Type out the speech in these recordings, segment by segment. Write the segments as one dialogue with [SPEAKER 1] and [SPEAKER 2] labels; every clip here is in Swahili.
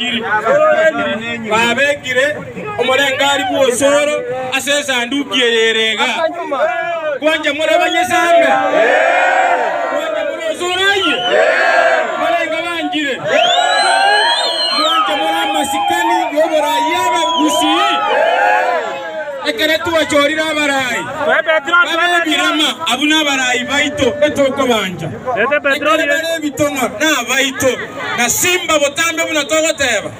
[SPEAKER 1] chiri babekire omorengari bwosoro ase sanduki yerega kwanja mora banyesambe kwanja mora osoroye marenga banjire kwanja mora masikani yobora yaba gusi ekere tuwachorira abarai babirama abuna abarai baito etoko banja ekere bare bitonga na baito na simba botambe buna togoteba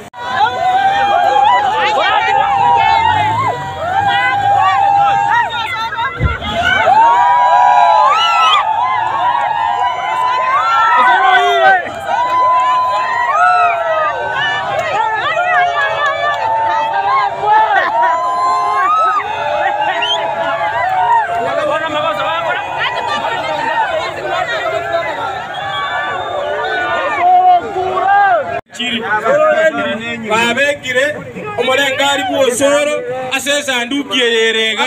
[SPEAKER 1] babekire omorengari bwosoro ase sanduki yerega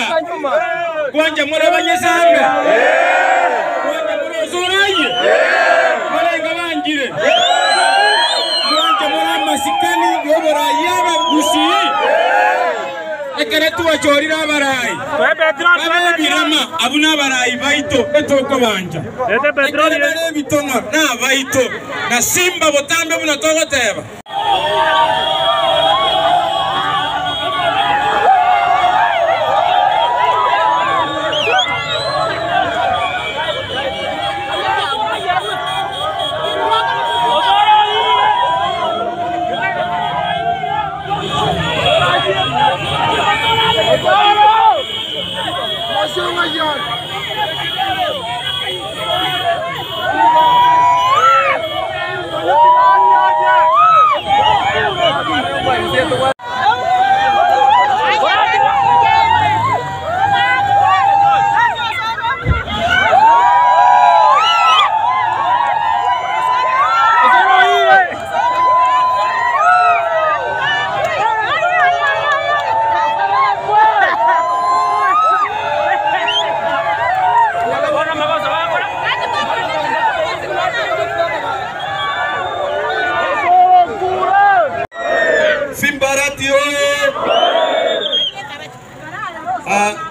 [SPEAKER 1] kwanja mora banyesambe kwanja mora osoroye marenga banjire kwanja mora masikani yobora yaba gusi ekere tuwachorira abarai babirama abuna abarai baito etoko banja ekere bare bitonga na baito na simba botambe buna togoteba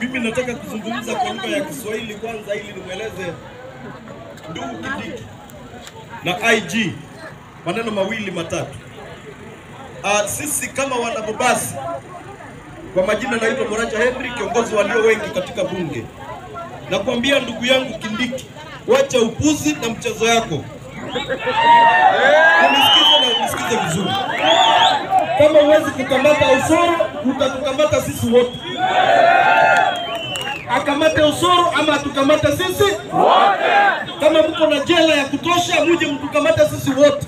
[SPEAKER 1] Mimi nataka kuzungumza kwa lugha ya Kiswahili kwanza ili nimweleze ndugu Kindiki na IG maneno mawili matatu. Sisi kama wanabobasi, kwa majina naitwa Moracha Henry, kiongozi walio wengi katika bunge. Na kuambia ndugu yangu Kindiki, wacha upuzi na mchezo yako. Unisikize vizuri. Kama huwezi kukamata usoro, utakukamata sisi wote. Akamate usoro ama tukamata sisi wote. Kama mko na jela ya kutosha, muje mtukamata sisi wote.